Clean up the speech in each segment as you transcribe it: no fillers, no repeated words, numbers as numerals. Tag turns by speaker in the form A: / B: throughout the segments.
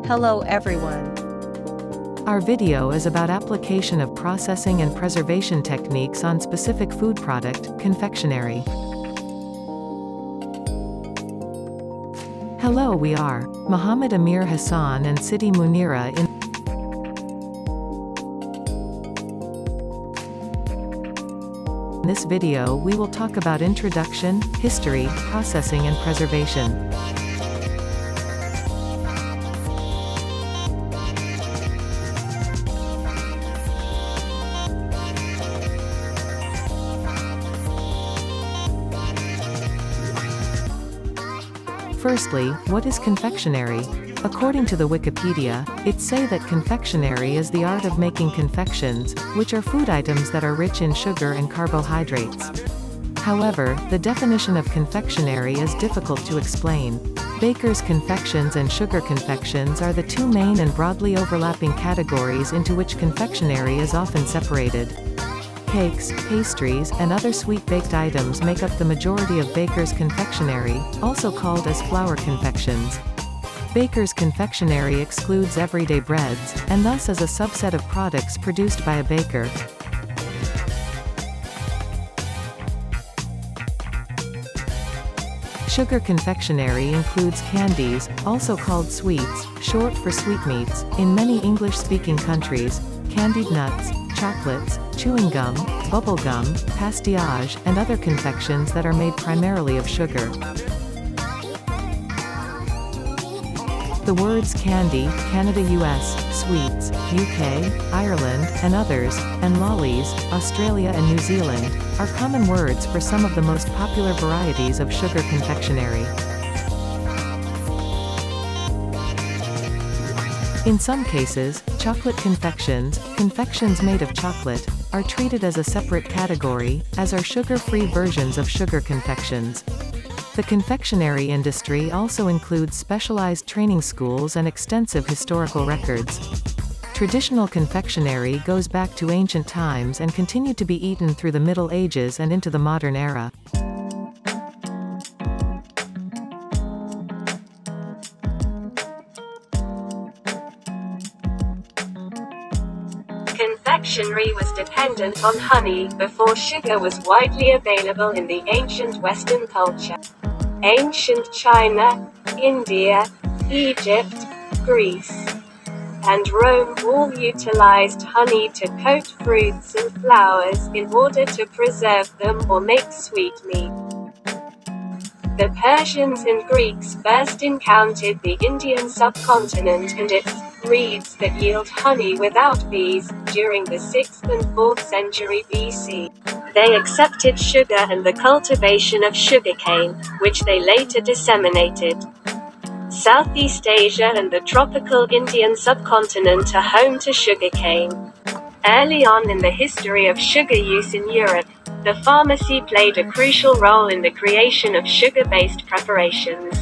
A: Hello everyone.
B: Our video is about application of processing and preservation techniques on specific food product, confectionery. Hello, we are Muhammad Amir Hassan and Sidi Munira. In this video we will talk about introduction, history, processing and preservation. Firstly, what is confectionery? According to the Wikipedia, it say that confectionery is the art of making confections, which are food items that are rich in sugar and carbohydrates. However, the definition of confectionery is difficult to explain. Baker's confections and sugar confections are the two main and broadly overlapping categories into which confectionery is often separated. Cakes, pastries, and other sweet-baked items make up the majority of baker's confectionery, also called as flour confections. Baker's confectionery excludes everyday breads, and thus is a subset of products produced by a baker. Sugar confectionery includes candies, also called sweets, short for sweetmeats, in many English-speaking countries, candied nuts, chocolates, chewing gum, bubble gum, pastillage, and other confections that are made primarily of sugar. The words candy, Canada, US, sweets, UK, Ireland, and others, and lollies, Australia and New Zealand, are common words for some of the most popular varieties of sugar confectionery. In some cases, chocolate confections, confections made of chocolate, are treated as a separate category, as are sugar-free versions of sugar confections. The confectionery industry also includes specialized training schools and extensive historical records. Traditional confectionery goes back to ancient times and continued to be eaten through the Middle Ages and into the modern era.
C: Confectionery was dependent on honey, before sugar was widely available in the ancient Western culture. Ancient China, India, Egypt, Greece, and Rome all utilized honey to coat fruits and flowers in order to preserve them or make sweetmeat. The Persians and Greeks first encountered the Indian subcontinent and its reeds that yield honey without bees during the 6th and 4th century BC. They accepted sugar and the cultivation of sugarcane, which they later disseminated. Southeast Asia and the tropical Indian subcontinent are home to sugarcane. Early on in the history of sugar use in Europe, the pharmacy played a crucial role in the creation of sugar-based preparations.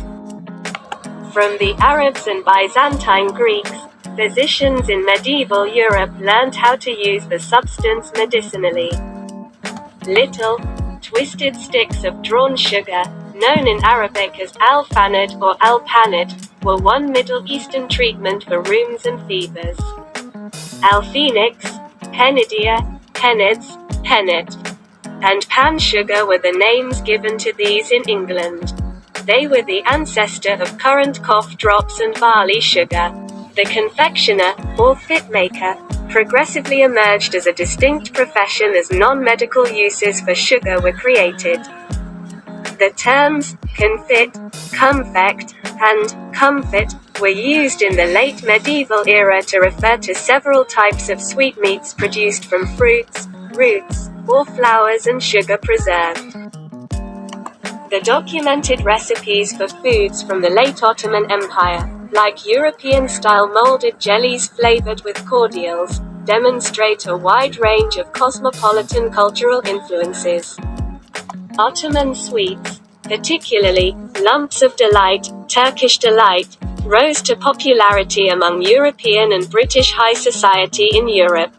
C: From the Arabs and Byzantine Greeks, physicians in medieval Europe learned how to use the substance medicinally. Little, twisted sticks of drawn sugar, known in Arabic as al-fanad or al-panad, were one Middle Eastern treatment for rheums and fevers. Al-phoenix, Penidia, Penids, Pennet, and pan sugar were the names given to these in England. They were the ancestor of current cough drops and barley sugar. The confectioner, or fit maker, progressively emerged as a distinct profession as non-medical uses for sugar were created. The terms confit, confect, and comfit were used in the late medieval era to refer to several types of sweetmeats produced from fruits, roots, or flowers and sugar preserved. The documented recipes for foods from the late Ottoman Empire, like European-style molded jellies flavored with cordials, demonstrate a wide range of cosmopolitan cultural influences. Ottoman sweets, particularly lumps of delight, Turkish delight, rose to popularity among European and British high society in Europe.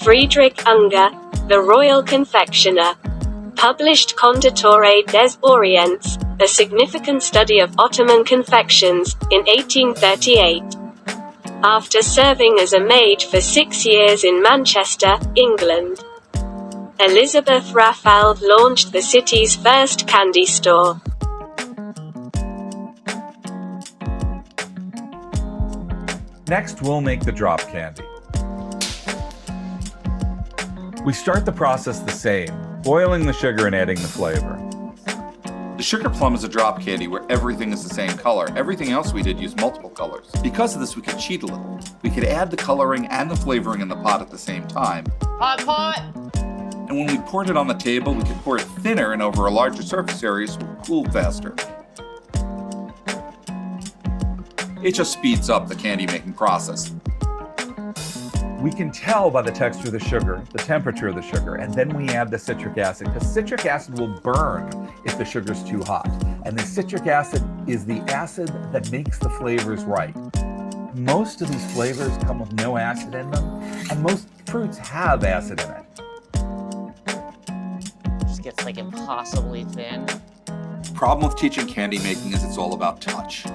C: Friedrich Unger, the royal confectioner, published Conditore des Orients, a significant study of Ottoman confections, in 1838. after serving as a maid for 6 years in Manchester, England. Elizabeth Raffald launched the city's first candy store.
A: Next, we'll make the drop candy. We start the process the same, boiling the sugar and adding the flavor.
D: The sugar plum is a drop candy where everything is the same color. Everything else we did used multiple colors. Because of this, we could cheat a little. We could add the coloring and the flavoring in the pot at the same time.
E: Hot pot!
D: And when we poured it on the table, we could pour it thinner and over a larger surface area so it would cool faster. It just speeds up the candy making process.
A: We can tell by the texture of the sugar, the temperature of the sugar, and then we add the citric acid, because citric acid will burn if the sugar's too hot. And the citric acid is the acid that makes the flavors right. Most of these flavors come with no acid in them, and most fruits have acid in it.
E: Just gets like impossibly thin.
D: The problem with teaching candy making is it's all about touch.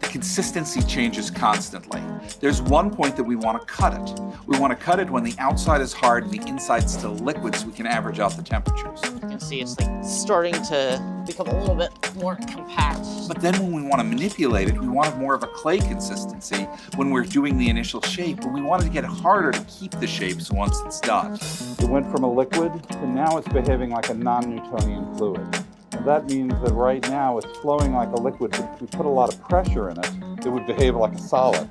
D: Consistency changes constantly. There's one point that we want to cut it. We want to cut it when the outside is hard and the inside's still liquid so we can average out the temperatures.
E: You can see it's like starting to become a little bit more compact.
D: But then when we want to manipulate it, we want more of a clay consistency when we're doing the initial shape, but we want it to get harder to keep the shapes once it's done.
F: It went from a liquid to now it's behaving like a non-Newtonian fluid. And that means that right now it's flowing like a liquid, but if we put a lot of pressure in it, it would behave like a solid.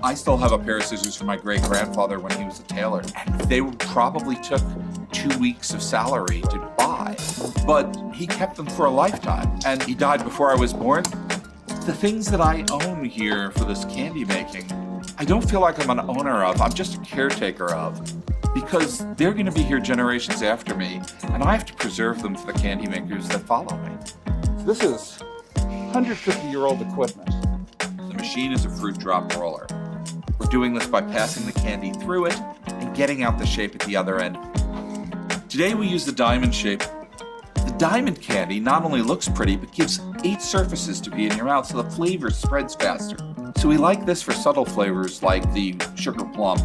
D: I still have a pair of scissors from my great-grandfather when he was a tailor, and they probably took 2 weeks of salary to buy, but he kept them for a lifetime, and he died before I was born. The things that I own here for this candy making, I don't feel like I'm an owner of, I'm just a caretaker of, because they're going to be here generations after me, and I have to preserve them for the candy makers that follow me.
F: This is 150-year-old equipment.
D: The machine is a fruit drop roller. We're doing this by passing the candy through it and getting out the shape at the other end. Today we use the diamond shape. The diamond candy not only looks pretty, but gives 8 surfaces to be in your mouth so the flavor spreads faster. So we like this for subtle flavors like the sugar plum.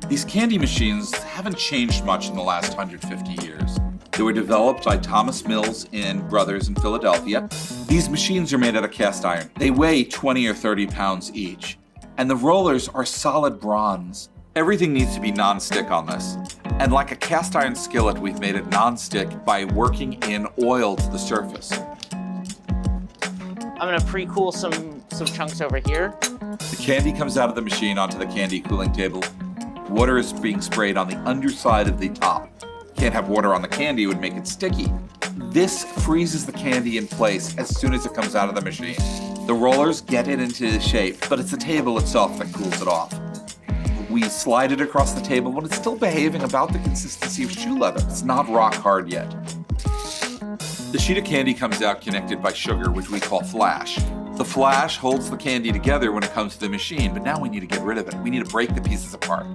D: These candy machines haven't changed much in the last 150 years. They were developed by Thomas Mills and Brothers in Philadelphia. These machines are made out of cast iron. They weigh 20 or 30 pounds each. And the rollers are solid bronze. Everything needs to be non-stick on this. And like a cast iron skillet, we've made it non-stick by working in oil to the surface.
E: I'm gonna pre-cool some chunks over here.
D: The candy comes out of the machine onto the candy cooling table. Water is being sprayed on the underside of the top. Can't have water on the candy, it would make it sticky. This freezes the candy in place as soon as it comes out of the machine. The rollers get it into shape, but it's the table itself that cools it off. We slide it across the table, but it's still behaving about the consistency of shoe leather. It's not rock hard yet. The sheet of candy comes out connected by sugar, which we call flash. The flash holds the candy together when it comes to the machine, but now we need to get rid of it. We need to break the pieces apart.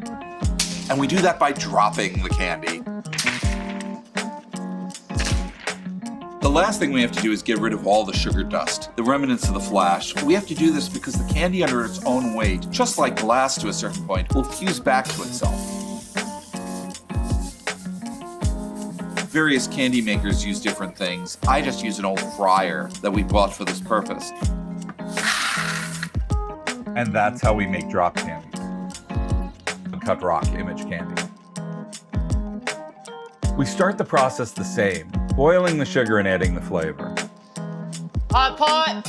D: And we do that by dropping the candy. The last thing we have to do is get rid of all the sugar dust, the remnants of the flash. We have to do this because the candy under its own weight, just like glass to a certain point, will fuse back to itself. Various candy makers use different things. I just use an old fryer that we bought for this purpose.
A: And that's how we make drop candies. Cut rock image candy. We start the process the same, boiling the sugar and adding the flavor.
E: Hot pot!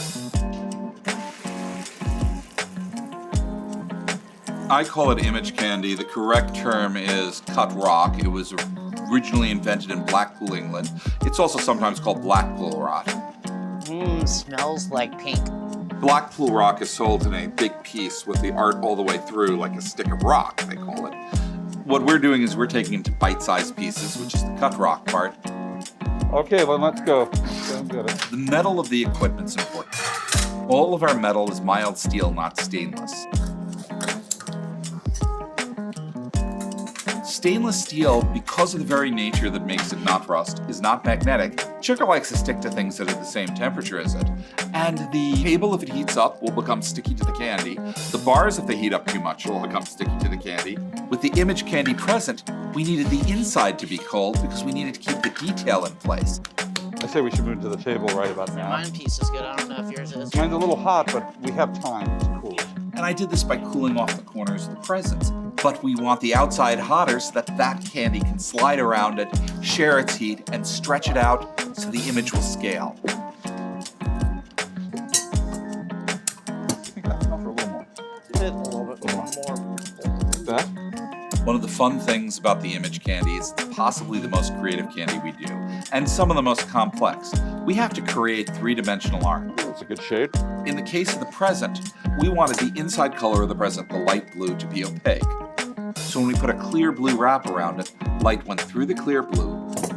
D: I call it image candy. The correct term is cut rock. It was originally invented in Blackpool, England. It's also sometimes called Blackpool rock.
E: Smells like pink.
D: Blackpool rock is sold in a big piece with the art all the way through, like a stick of rock, they call it. What we're doing is we're taking it into bite-sized pieces, which is the cut rock part.
F: Okay, well, let's go. Sounds good.
D: The metal of the equipment's important. All of our metal is mild steel, not stainless. Stainless steel, because of the very nature that makes it not rust, is not magnetic, Sugar likes to stick to things that are the same temperature as it. And the table, if it heats up, will become sticky to the candy. The bars, if they heat up too much, will become sticky to the candy. With the image candy present, we needed the inside to be cold because we needed to keep the detail in place.
F: I say we should move to the table right about now.
E: Mine piece is good. I don't know if yours is.
F: Mine's a little hot, but we have time to cool it.
D: And I did this by cooling off the corners of the presents. But we want the outside hotter so that that candy can slide around it, share its heat, and stretch it out so the image will scale.
F: I think that's enough for a little more.
E: A little bit more.
F: Like that?
D: One of the fun things about the image candy is it's possibly the most creative candy we do, and some of the most complex. We have to create three-dimensional art.
F: That's a good shape.
D: In the case of the present, we wanted the inside color of the present, the light blue, to be opaque. So when we put a clear blue wrap around it, light went through the clear blue,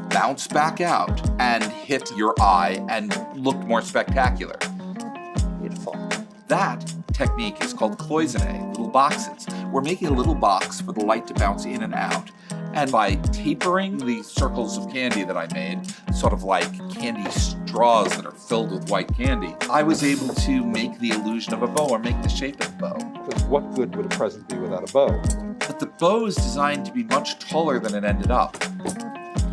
D: bounced back out, and hit your eye and looked more spectacular.
E: Beautiful.
D: That technique is called cloisonne, little boxes. We're making a little box for the light to bounce in and out. And by tapering the circles of candy that I made, sort of like candy straws that are filled with white candy, I was able to make the illusion of a bow or make the shape of a bow.
F: Because what good would a present be without a bow?
D: But the bow is designed to be much taller than it ended up.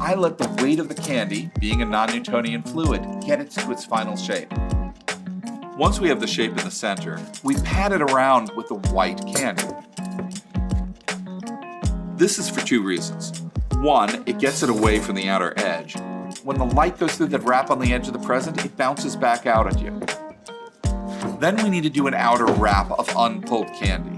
D: I let the weight of the candy, being a non-Newtonian fluid, get it to its final shape. Once we have the shape in the center, we pat it around with the white candy. This is for two reasons. One, it gets it away from the outer edge. When the light goes through that wrap on the edge of the present, it bounces back out at you. Then we need to do an outer wrap of unpulled candy.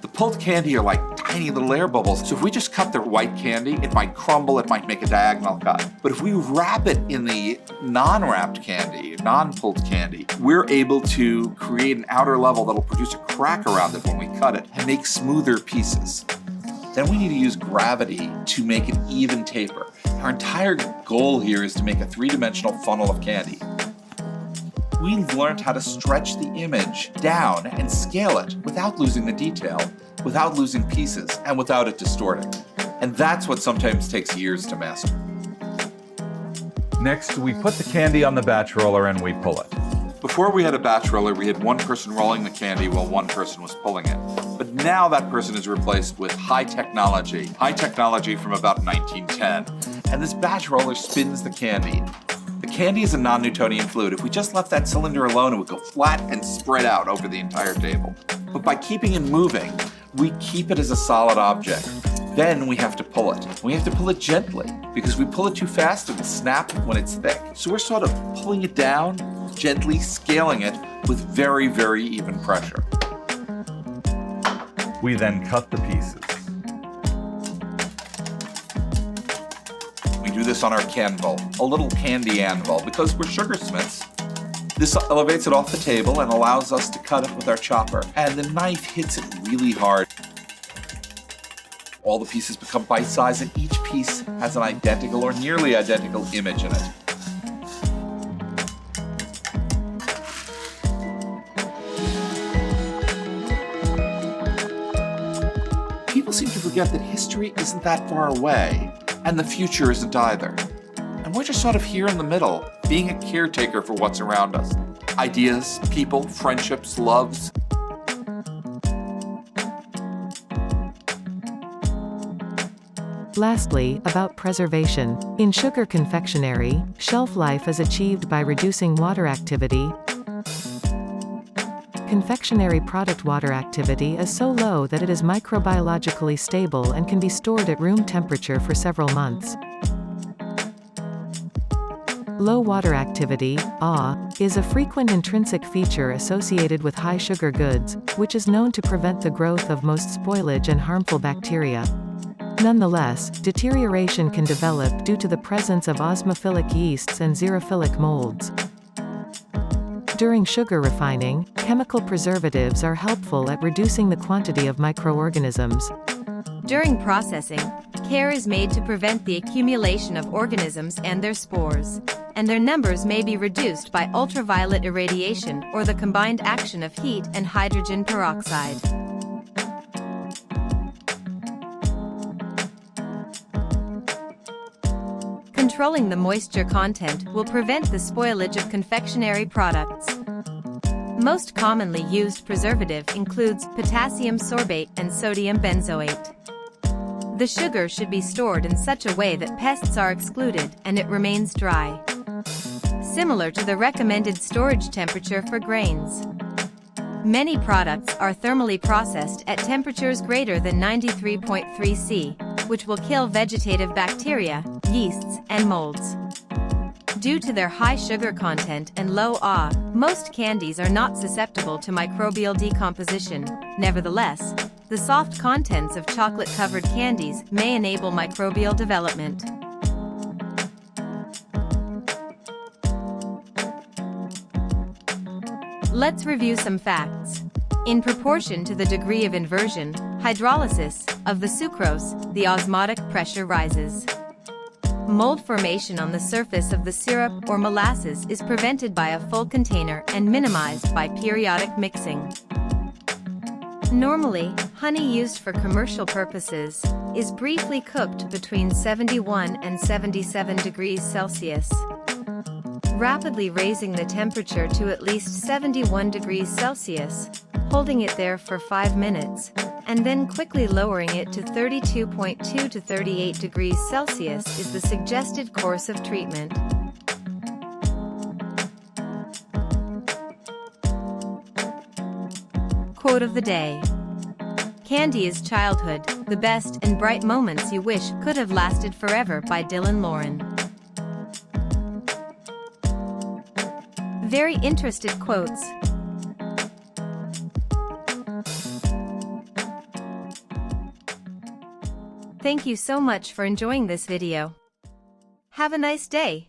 D: The pulled candy are like tiny little air bubbles, so if we just cut the white candy, it might crumble, it might make a diagonal cut. But if we wrap it in the non-wrapped candy, non-pulled candy, we're able to create an outer level that'll produce a crack around it when we cut it and make smoother pieces. Then we need to use gravity to make an even taper. Our entire goal here is to make a three-dimensional funnel of candy. We've learned how to stretch the image down and scale it without losing the detail, without losing pieces, and without it distorting. And that's what sometimes takes years to master.
A: Next, we put the candy on the batch roller and we pull it.
D: Before we had a batch roller, we had one person rolling the candy while one person was pulling it. But now that person is replaced with high technology from about 1910. And this batch roller spins the candy. The candy is a non-Newtonian fluid. If we just left that cylinder alone, it would go flat and spread out over the entire table. But by keeping it moving, we keep it as a solid object. Then we have to pull it. We have to pull it gently, because we pull it too fast, it will snap when it's thick. So we're sort of pulling it down, gently scaling it with very, very even pressure.
A: We then cut the pieces.
D: We do this on our canvil, a little candy anvil, because we're sugarsmiths. This elevates it off the table and allows us to cut it with our chopper, and the knife hits it really hard. All the pieces become bite-sized, and each piece has an identical or nearly identical image in it. People seem to forget that history isn't that far away, and the future isn't either. And we're just sort of here in the middle, being a caretaker for what's around us. Ideas, people, friendships, loves.
B: Lastly, about preservation. In sugar confectionery, shelf life is achieved by reducing water activity. Confectionery product water activity is so low that it is microbiologically stable and can be stored at room temperature for several months. Low water activity, AW, is a frequent intrinsic feature associated with high sugar goods, which is known to prevent the growth of most spoilage and harmful bacteria. Nonetheless, deterioration can develop due to the presence of osmophilic yeasts and xerophilic molds. During sugar refining, chemical preservatives are helpful at reducing the quantity of microorganisms.
G: During processing, care is made to prevent the accumulation of organisms and their spores, and their numbers may be reduced by ultraviolet irradiation or the combined action of heat and hydrogen peroxide. Controlling the moisture content will prevent the spoilage of confectionery products. Most commonly used preservative includes potassium sorbate and sodium benzoate. The sugar should be stored in such a way that pests are excluded and it remains dry, similar to the recommended storage temperature for grains. Many products are thermally processed at temperatures greater than 93.3 C, which will kill vegetative bacteria, yeasts, and molds. Due to their high sugar content and low Ah, most candies are not susceptible to microbial decomposition. Nevertheless, the soft contents of chocolate-covered candies may enable microbial development. Let's review some facts. In proportion to the degree of inversion, hydrolysis, of the sucrose, the osmotic pressure rises. Mold formation on the surface of the syrup or molasses is prevented by a full container and minimized by periodic mixing. Normally, honey used for commercial purposes is briefly cooked between 71 and 77 degrees Celsius. Rapidly raising the temperature to at least 71 degrees Celsius, holding it there for 5 minutes, and then quickly lowering it to 32.2 to 38 degrees Celsius is the suggested course of treatment. Quote of the day. Candy is childhood, the best and bright moments you wish could have lasted forever by Dylan Lauren. Very interested quotes. Thank you so much for enjoying this video. Have a nice day.